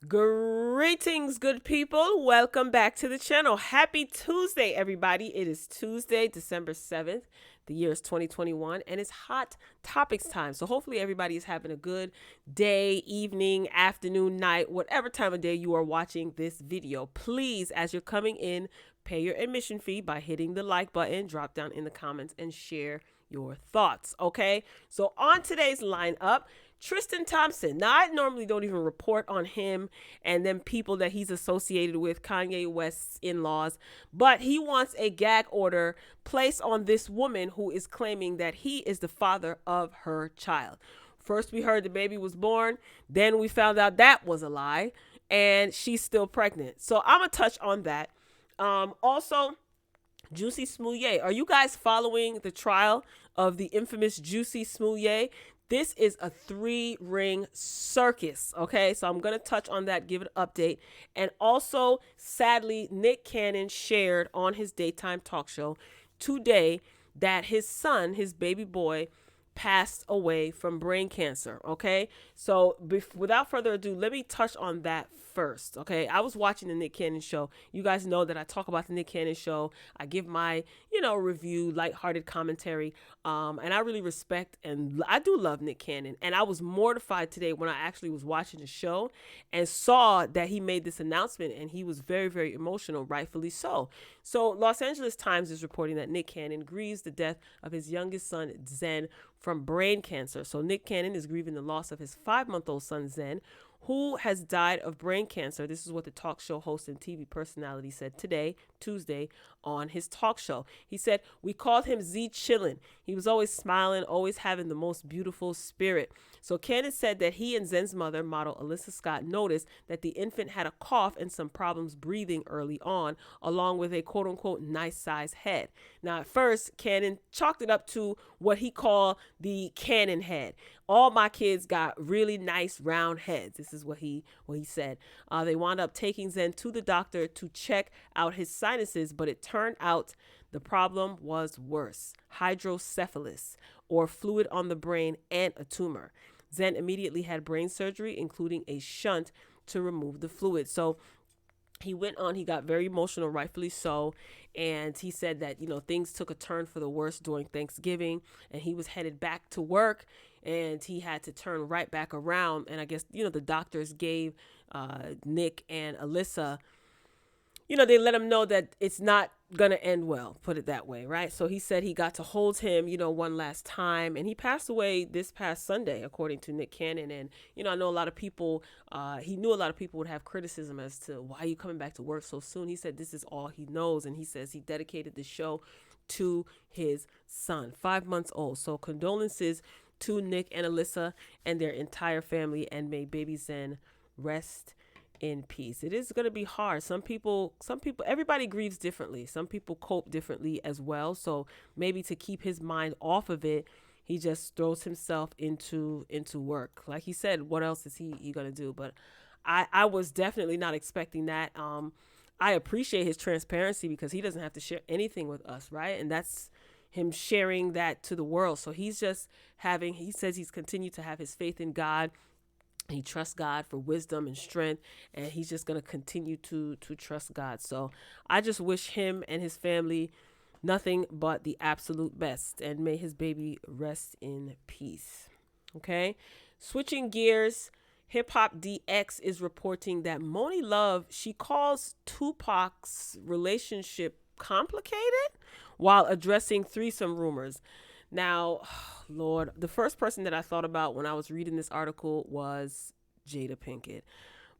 Greetings, good people. Welcome back to the channel. Happy Tuesday, everybody. It is Tuesday, December 7th. The year is 2021, and it's hot topics time. So hopefully everybody is having a good day, evening, afternoon, night, whatever time of day you are watching this video. Please, as you're coming in, pay your admission fee by hitting the like button, drop down in the comments, and share your thoughts, okay? So on today's lineup, Tristan Thompson. Now, I normally don't even report on him and then people that he's associated with, Kanye West's in-laws, but he wants a gag order placed on this woman who is claiming that he is the father of her child. First, we heard the baby was born. Then we found out that was a lie, and she's still pregnant. So I'm going to touch on that. Also, Jussie Smollett. Are you guys following the trial of the infamous Jussie Smollett? This is a 3-ring circus, okay? So I'm going to touch on that, give an update. And also, sadly, Nick Cannon shared on his daytime talk show today that his son, his baby boy, passed away from brain cancer, okay? So without further ado, let me touch on that first, okay? I was watching the Nick Cannon show. You guys know that I talk about the Nick Cannon show. I give my, review, lighthearted commentary, and I really respect and I do love Nick Cannon. And I was mortified today when I actually was watching the show and saw that he made this announcement, and he was very, very emotional, rightfully so. So Los Angeles Times is reporting that Nick Cannon grieves the death of his youngest son, Zen, from brain cancer. So Nick Cannon is grieving the loss of his 5-month-old son, Zen, who has died of brain cancer. This is what the talk show host and TV personality said today, Tuesday, on his talk show. He said, "We called him Z Chillin'. He was always smiling, always having the most beautiful spirit." So Cannon said that he and Zen's mother, model Alyssa Scott, noticed that the infant had a cough and some problems breathing early on, along with a quote-unquote nice size head. Now, at first, Cannon chalked it up to what he called the Cannon head. All my kids got really nice round heads. This is what he said. They wound up taking Zen to the doctor to check out his sinuses, but it turned out the problem was worse: hydrocephalus, or fluid on the brain, and a tumor. Zen immediately had brain surgery, including a shunt to remove the fluid. So he went on, he got very emotional, rightfully so. And he said that, things took a turn for the worse during Thanksgiving, and he was headed back to work, and he had to turn right back around. And I guess, the doctors gave Nick and Alyssa, they let him know that it's not going to end well, put it that way, right? So he said he got to hold him, one last time, and he passed away this past Sunday, according to Nick Cannon. And, I know a lot of people, he knew a lot of people would have criticism as to why are you coming back to work so soon. He said this is all he knows, and he says he dedicated the show to his son, 5 months old. So condolences to Nick and Alyssa and their entire family, and may baby Zen rest in peace. It is going to be hard. Some people, everybody grieves differently. Some people cope differently as well. So maybe to keep his mind off of it, he just throws himself into work. Like he said, what else is he going to do? But I was definitely not expecting that. I appreciate his transparency because he doesn't have to share anything with us, right? And that's him sharing that to the world. So he says he's continued to have his faith in God. He trusts God for wisdom and strength, and he's just going to continue to trust God. So I just wish him and his family nothing but the absolute best, and may his baby rest in peace. Okay, switching gears, Hip Hop DX is reporting that Moni Love, she calls Tupac's relationship complicated while addressing threesome rumors. Now, Lord, the first person that I thought about when I was reading this article was Jada Pinkett.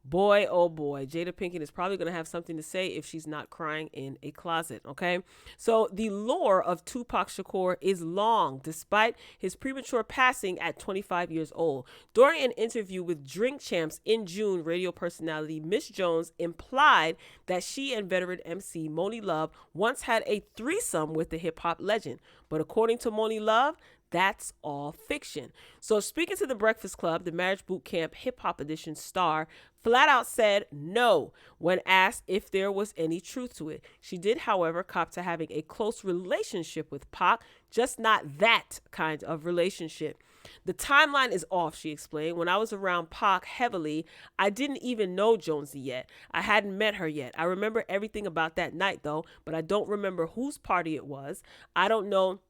Boy, oh boy, Jada Pinkett is probably going to have something to say if she's not crying in a closet, okay? So the lore of Tupac Shakur is long, despite his premature passing at 25 years old. During an interview with Drink Champs in June, radio personality Miss Jones implied that she and veteran MC Moni Love once had a threesome with the hip-hop legend. But according to Moni Love, that's all fiction. So speaking to The Breakfast Club, the Marriage Boot Camp Hip Hop Edition star flat out said no when asked if there was any truth to it. She did, however, cop to having a close relationship with Pac, just not that kind of relationship. The timeline is off, she explained. When I was around Pac heavily, I didn't even know Jonesy yet. I hadn't met her yet. I remember everything about that night, though, but I don't remember whose party it was. I don't know,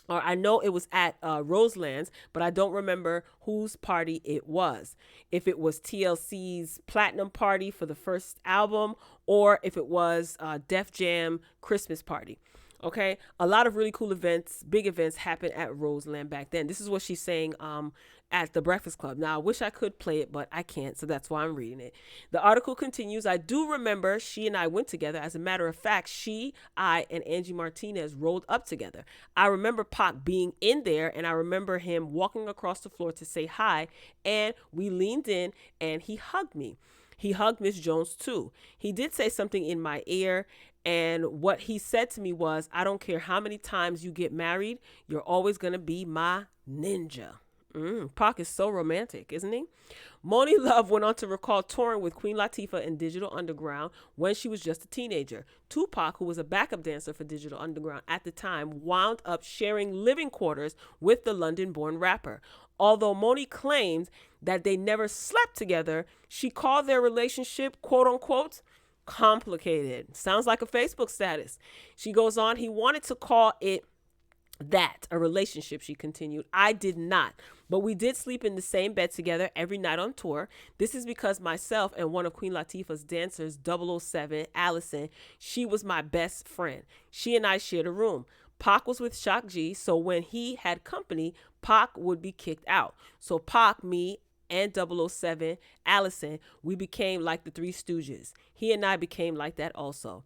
or I know it was at Roseland's, but I don't remember whose party it was. If it was TLC's platinum party for the first album, or if it was Def Jam Christmas party. Okay, a lot of really cool events, big events happened at Roseland back then. This is what she's saying at the Breakfast Club. Now, I wish I could play it, but I can't, so that's why I'm reading it. The article continues, I do remember she and I went together. As a matter of fact, I, and Angie Martinez rolled up together. I remember Pac being in there, and I remember him walking across the floor to say hi, and we leaned in, and he hugged me. He hugged Miss Jones, too. He did say something in my ear, and what he said to me was, I don't care how many times you get married, you're always going to be my ninja. Pac is so romantic, isn't he? Moni Love went on to recall touring with Queen Latifah in Digital Underground when she was just a teenager. Tupac, who was a backup dancer for Digital Underground at the time, wound up sharing living quarters with the London-born rapper. Although Moni claimed that they never slept together, she called their relationship, quote unquote, complicated. Sounds like a Facebook status. She goes on, he wanted to call it that, a relationship, she continued. I did not, but we did sleep in the same bed together every night on tour. This is because myself and one of Queen Latifah's dancers, 007, Allison, she was my best friend. She and I shared a room. Pac was with Shock G, so when he had company, Pac would be kicked out. So Pac, me, and 007, Allison, we became like the Three Stooges. He and I became like that also.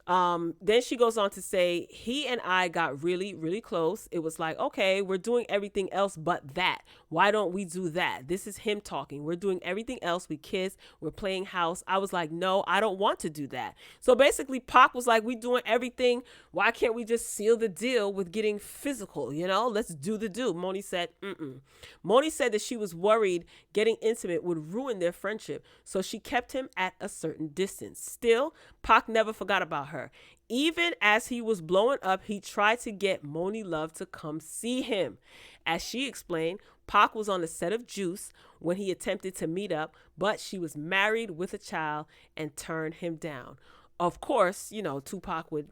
Then she goes on to say, he and I got really, really close. It was like, okay, we're doing everything else but that. Why don't we do that? This is him talking. We're doing everything else. We kiss. We're playing house. I was like, no, I don't want to do that. So basically, Pac was like, we doing everything. Why can't we just seal the deal with getting physical? You know, let's do the do. Moni said, Moni said that she was worried getting intimate would ruin their friendship. So she kept him at a certain distance. Still, Pac never forgot about her. Even as he was blowing up, he tried to get Moni Love to come see him. As she explained, Pac was on the set of Juice when he attempted to meet up, but she was married with a child and turned him down. Of course, you know, Tupac would,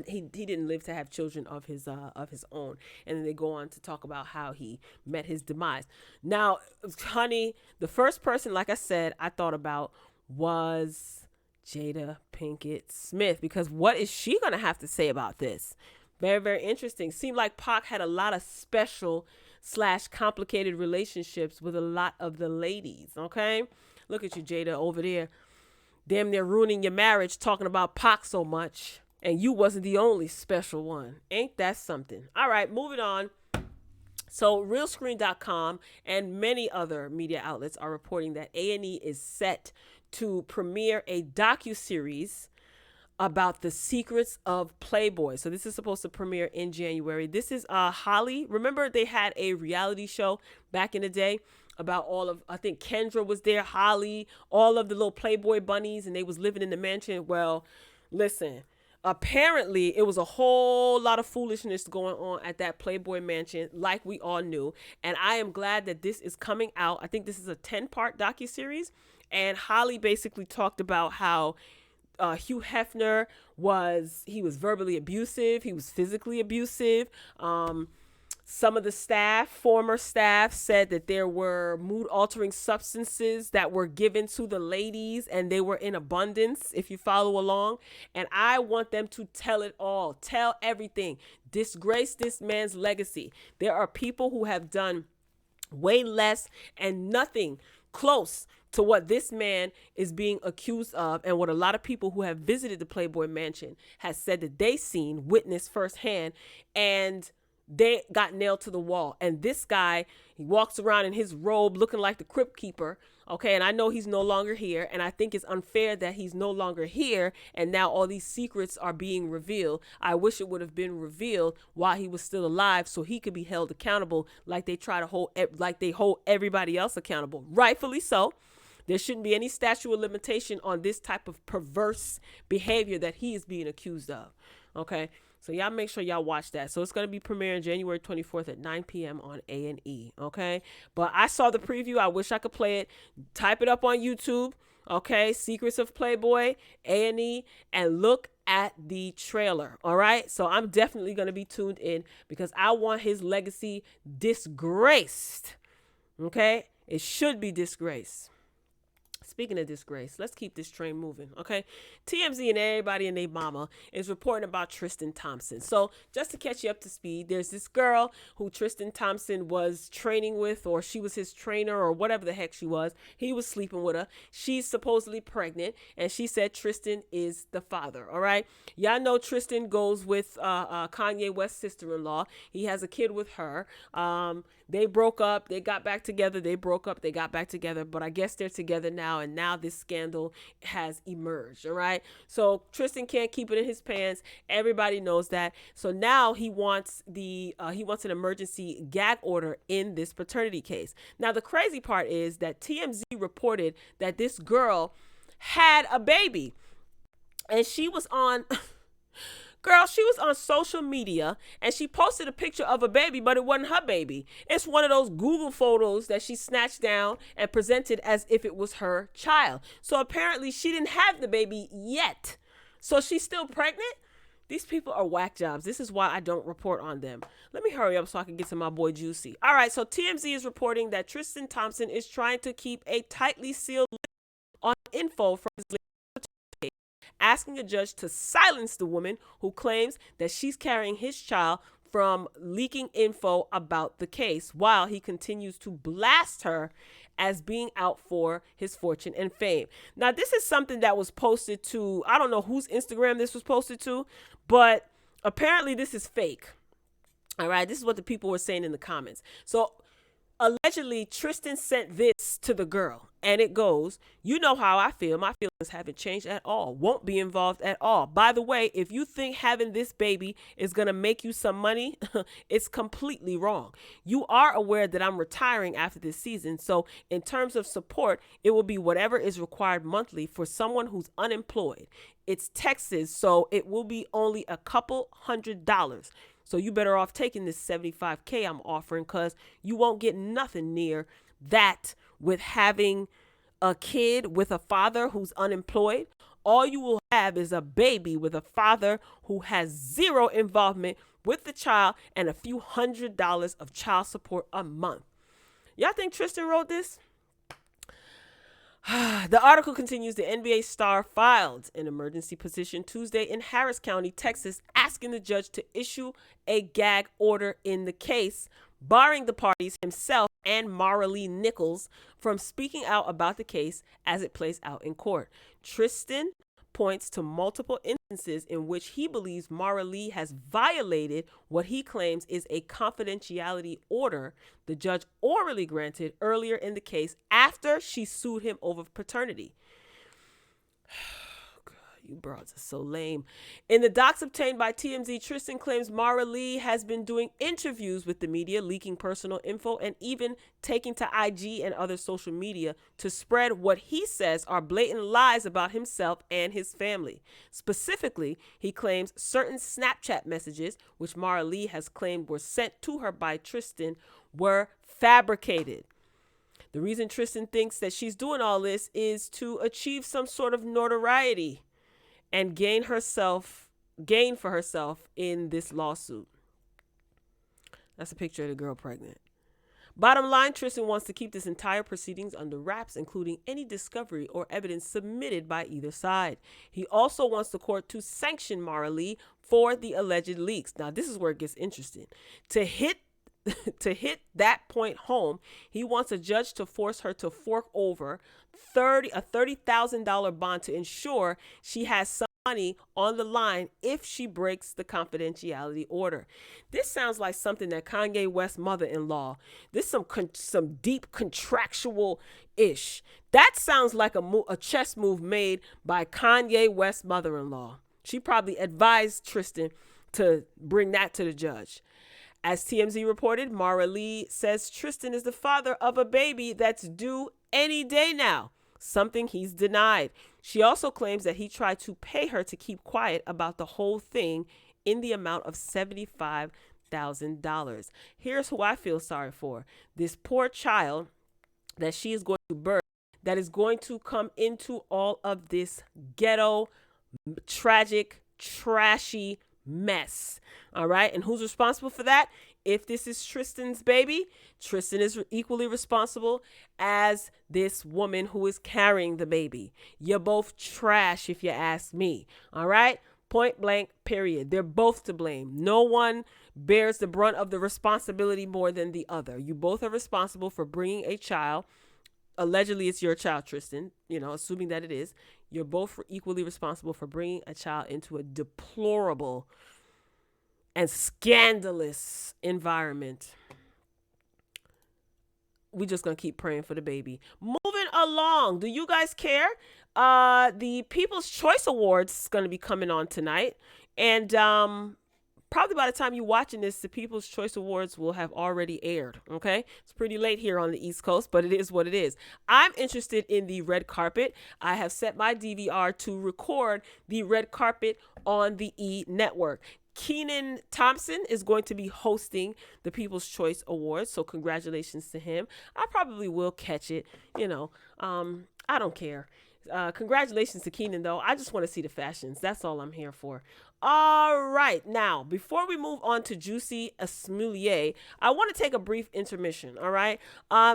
he didn't live to have children of his own. And then they go on to talk about how he met his demise. Now, honey, the first person, like I said, I thought about was Jada Pinkett Smith, because what is she going to have to say about this? Very, very interesting. Seemed like Pac had a lot of special / complicated relationships with a lot of the ladies. Okay. Look at you, Jada, over there. Damn near ruining your marriage talking about Pac so much. And you wasn't the only special one. Ain't that something? All right, moving on. So realscreen.com and many other media outlets are reporting that A&E is set to premiere a docuseries about the secrets of Playboy. So this is supposed to premiere in January. This is Holly. Remember they had a reality show back in the day about all of, I think Kendra was there, Holly, all of the little Playboy bunnies, and they was living in the mansion. Well, listen, apparently it was a whole lot of foolishness going on at that Playboy mansion, like we all knew. And I am glad that this is coming out. I think this is a 10-part docuseries. And Holly basically talked about how Hugh Hefner was verbally abusive. He was physically abusive. Some of the staff, former staff, said that there were mood-altering substances that were given to the ladies, and they were in abundance, if you follow along. And I want them to tell it all. Tell everything. Disgrace this man's legacy. There are people who have done way less and nothing close to what this man is being accused of, and what a lot of people who have visited the Playboy Mansion has said that they seen, witnessed firsthand, and they got nailed to the wall. And this guy, he walks around in his robe looking like the Crypt Keeper. Okay, and I know he's no longer here, and I think it's unfair that he's no longer here, and now all these secrets are being revealed. I wish it would have been revealed while he was still alive, so he could be held accountable, like they hold everybody else accountable. Rightfully so. There shouldn't be any statute of limitation on this type of perverse behavior that he is being accused of. Okay. So y'all make sure y'all watch that. So it's going to be premiering January 24th at 9 p.m. on A&E. Okay. But I saw the preview. I wish I could play it. Type it up on YouTube. Okay. Secrets of Playboy, A&E, and look at the trailer. All right. So I'm definitely going to be tuned in because I want his legacy disgraced. Okay. It should be disgraced. Speaking of disgrace, let's keep this train moving, okay? TMZ and everybody and their mama is reporting about Tristan Thompson. So just to catch you up to speed, there's this girl who Tristan Thompson was training with, or she was his trainer, or whatever the heck she was. He was sleeping with her. She's supposedly pregnant, and she said Tristan is the father, all right? Y'all know Tristan goes with Kanye West's sister-in-law. He has a kid with her. They broke up. They got back together. They broke up. They got back together. But I guess they're together now. And now this scandal has emerged. All right. So Tristan can't keep it in his pants. Everybody knows that. So now he wants an emergency gag order in this paternity case. Now, the crazy part is that TMZ reported that this girl had a baby, and she was on social media and she posted a picture of a baby, but it wasn't her baby. It's one of those Google photos that she snatched down and presented as if it was her child. So apparently she didn't have the baby yet. So she's still pregnant. These people are whack jobs. This is why I don't report on them. Let me hurry up so I can get to my boy Jussie. All right. So TMZ is reporting that Tristan Thompson is trying to keep a tightly sealed list on info from his asking a judge to silence the woman who claims that she's carrying his child from leaking info about the case, while he continues to blast her as being out for his fortune and fame. Now, this is something that was posted to, I don't know whose Instagram this was posted to, but apparently this is fake. All right, this is what the people were saying in the comments. So allegedly, Tristan sent this to the girl, and it goes, "You know how I feel. My feelings haven't changed at all. Won't be involved at all. By the way, if you think having this baby is going to make you some money, it's completely wrong. You are aware that I'm retiring after this season, so in terms of support, it will be whatever is required monthly for someone who's unemployed. It's Texas, so it will be only a couple $100. So you better off taking this $75K I'm offering, because you won't get nothing near that with having a kid with a father who's unemployed. All you will have is a baby with a father who has zero involvement with the child and a few $100s of child support a month." Y'all think Tristan wrote this? The article continues. The NBA star filed an emergency petition Tuesday in Harris County, Texas, asking the judge to issue a gag order in the case, barring the parties, himself and Mara Lee Nichols, from speaking out about the case as it plays out in court. Tristan points to multiple instances in which he believes Mara Lee has violated what he claims is a confidentiality order the judge orally granted earlier in the case after she sued him over paternity. You broads are so lame. In the docs obtained by TMZ, Tristan claims Mara Lee has been doing interviews with the media, leaking personal info, and even taking to IG and other social media to spread what he says are blatant lies about himself and his family. Specifically, he claims certain Snapchat messages, which Mara Lee has claimed were sent to her by Tristan, were fabricated. The reason Tristan thinks that she's doing all this is to achieve some sort of notoriety and gain for herself in this lawsuit. That's a picture of the girl pregnant. Bottom line, Tristan wants to keep this entire proceedings under wraps, including any discovery or evidence submitted by either side. He also wants the court to sanction Mara Lee for the alleged leaks. Now, this is where it gets interesting. To hit that point home, he wants a judge to force her to fork over a $30,000 bond to ensure she has some money on the line if she breaks the confidentiality order. This sounds like something that Kanye West's mother-in-law, this some deep contractual ish. That sounds like a chess move made by Kanye West's mother-in-law. She probably advised Tristan to bring that to the judge. As TMZ reported, Mara Lee says Tristan is the father of a baby that's due any day now, something he's denied. She also claims that he tried to pay her to keep quiet about the whole thing in the amount of $75,000. Here's who I feel sorry for. This poor child that she is going to birth, that is going to come into all of this ghetto, tragic, trashy mess. All right. And who's responsible for that? If this is Tristan's baby, Tristan is equally responsible as this woman who is carrying the baby. You're both trash if you ask me. All right. Point blank, period. They're both to blame. No one bears the brunt of the responsibility more than the other. You both are responsible for bringing a child. Allegedly, it's your child, Tristan, assuming that it is. You're both equally responsible for bringing a child into a deplorable and scandalous environment. We just going to keep praying for the baby. Moving along. Do you guys care? The People's Choice Awards is going to be coming on tonight. And probably by the time you're watching this, the People's Choice Awards will have already aired. Okay. It's pretty late here on the East Coast, but it is what it is. I'm interested in the red carpet. I have set my DVR to record the red carpet on the E Network. Kenan Thompson is going to be hosting the People's Choice Awards, so congratulations to him. I probably will catch it, I don't care. Congratulations to Kenan, though. I just want to see the fashions. That's all I'm here for. All right. Now, before we move on to Jussie Smollett, I want to take a brief intermission. All right.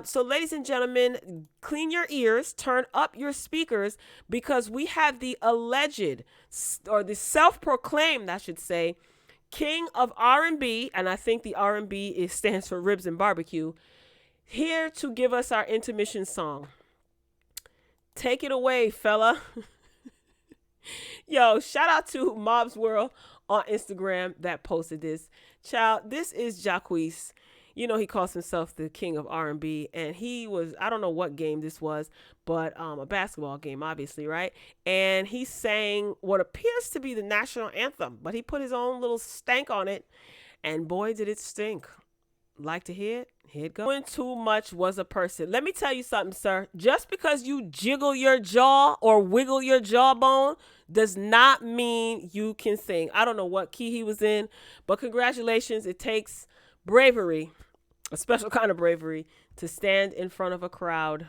So, ladies and gentlemen, clean your ears, turn up your speakers, because we have the alleged, or the self-proclaimed, I should say, king of R&B, and I think the R&B stands for ribs and barbecue, here to give us our intermission song. Take it away, fella. Yo, shout out to Mob's World on Instagram that posted this. Child, this is Jacquees. He calls himself the king of R&B, and he was, I don't know what game this was, but a basketball game, obviously, right? And he sang what appears to be the national anthem, but he put his own little stank on it, and boy, did it stink. Like to hear it? Here it goes. Doing too much was a person. Let me tell you something, sir. Just because you jiggle your jaw or wiggle your jawbone does not mean you can sing. I don't know what key he was in, but congratulations. It takes bravery, a special kind of bravery, to stand in front of a crowd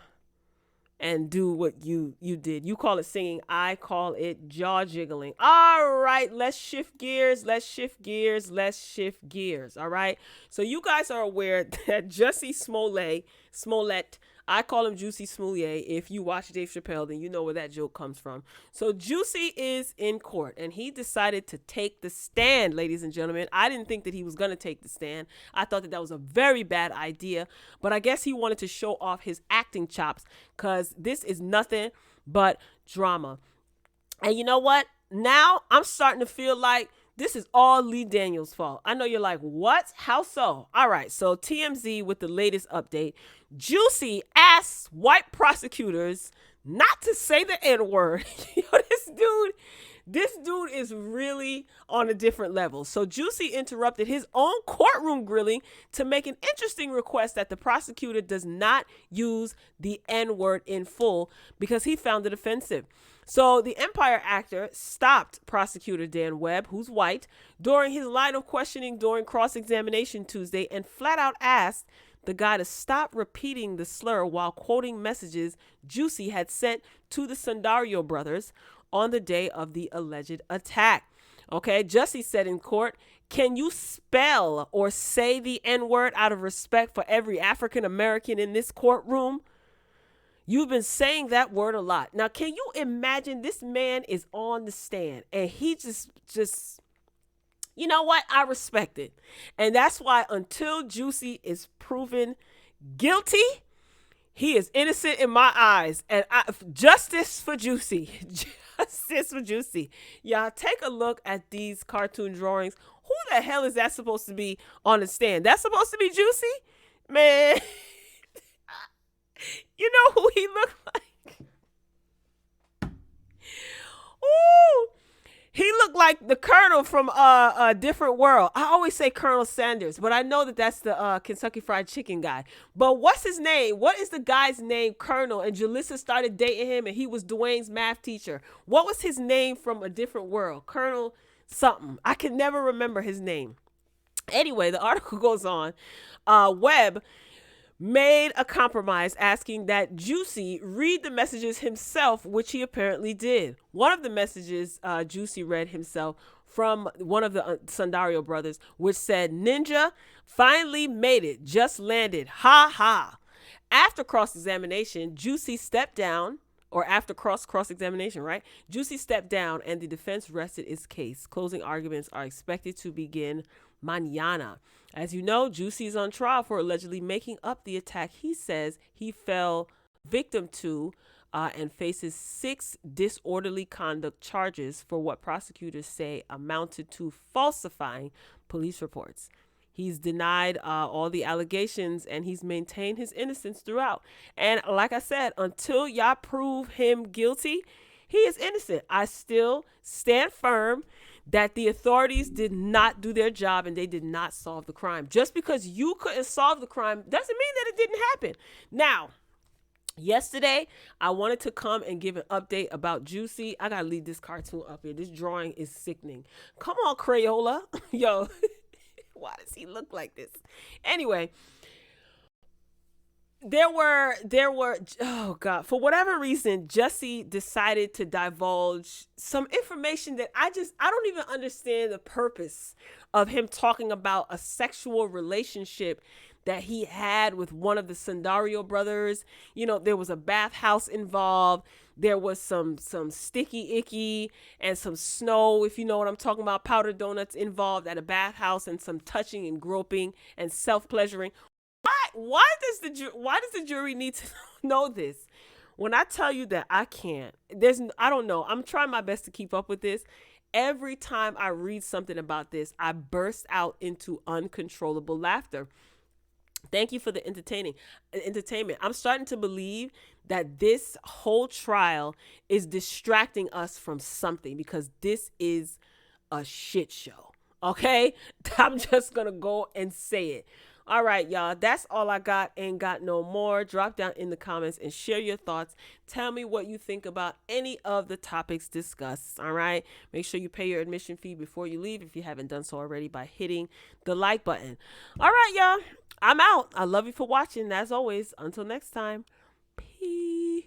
and do what you did. You call it singing. I call it jaw jiggling. All right, let's shift gears. All right. So you guys are aware that Jussie Smollett, I call him Jussie Smollett. If you watch Dave Chappelle, then you know where that joke comes from. So Jussie is in court, and he decided to take the stand, ladies and gentlemen. I didn't think that he was going to take the stand. I thought that was a very bad idea, but I guess he wanted to show off his acting chops, because this is nothing but drama. And you know what? Now I'm starting to feel like this is all Lee Daniels' fault. I know you're like, what? How so? All right. So TMZ with the latest update. Jussie asks white prosecutors not to say the N-word. This dude is really on a different level. So Jussie interrupted his own courtroom grilling to make an interesting request that the prosecutor does not use the N-word in full, because he found it offensive. So the Empire actor stopped prosecutor Dan Webb, who's white, during his line of questioning during cross-examination Tuesday, and flat out asked the guy to stop repeating the slur while quoting messages Jussie had sent to the Sundario brothers on the day of the alleged attack. Okay, Jussie said in court, "Can you spell or say the N-word out of respect for every African American in this courtroom? You've been saying that word a lot." Now, can you imagine, this man is on the stand and he just, you know what? I respect it. And that's why until Jussie is proven guilty, he is innocent in my eyes. And justice for Jussie. Justice for Jussie. Y'all take a look at these cartoon drawings. Who the hell is that supposed to be on the stand? That's supposed to be Jussie? Man. You know who he looked like? Ooh, he looked like the Colonel from A Different World. I always say Colonel Sanders, but I know that that's the Kentucky Fried Chicken guy. But what's his name? What is the guy's name? Colonel. And Jalissa started dating him, and he was Dwayne's math teacher. What was his name from A Different World? Colonel something. I can never remember his name. Anyway, the article goes on. Webb made a compromise asking that Jussie read the messages himself, which he apparently did. One of the messages Jussie read himself from one of the Sundario brothers, which said, "Ninja, finally made it, just landed, ha ha." After cross-examination, Jussie stepped down, or after cross-examination, right? Jussie stepped down and the defense rested its case. Closing arguments are expected to begin mañana. As you know, Jussie is on trial for allegedly making up the attack he says he fell victim to and faces 6 disorderly conduct charges for what prosecutors say amounted to falsifying police reports. He's denied all the allegations and he's maintained his innocence throughout. And like I said, until y'all prove him guilty, he is innocent. I still stand firm that the authorities did not do their job and they did not solve the crime. Just because you couldn't solve the crime doesn't mean that it didn't happen. Now, yesterday, I wanted to come and give an update about Jussie. I gotta leave this cartoon up here. This drawing is sickening. Come on, Crayola. Yo, why does he look like this? Anyway, there were oh god, for whatever reason Jussie decided to divulge some information that I don't even understand the purpose of him talking about a sexual relationship that he had with one of the Sundario brothers. You know, there was a bathhouse involved. There was some sticky icky and some snow, if you know what I'm talking about, powdered donuts involved at a bathhouse, and some touching and groping and self-pleasuring. Why does the jury need to know this? When I tell you that I can't, I don't know. I'm trying my best to keep up with this. Every time I read something about this, I burst out into uncontrollable laughter. Thank you for the entertainment. I'm starting to believe that this whole trial is distracting us from something, because this is a shit show. Okay? I'm just going to go and say it. All right, y'all. That's all I got. Ain't got no more. Drop down in the comments and share your thoughts. Tell me what you think about any of the topics discussed. All right. Make sure you pay your admission fee before you leave if you haven't done so already by hitting the like button. All right, y'all. I'm out. I love you for watching. As always, until next time. Peace.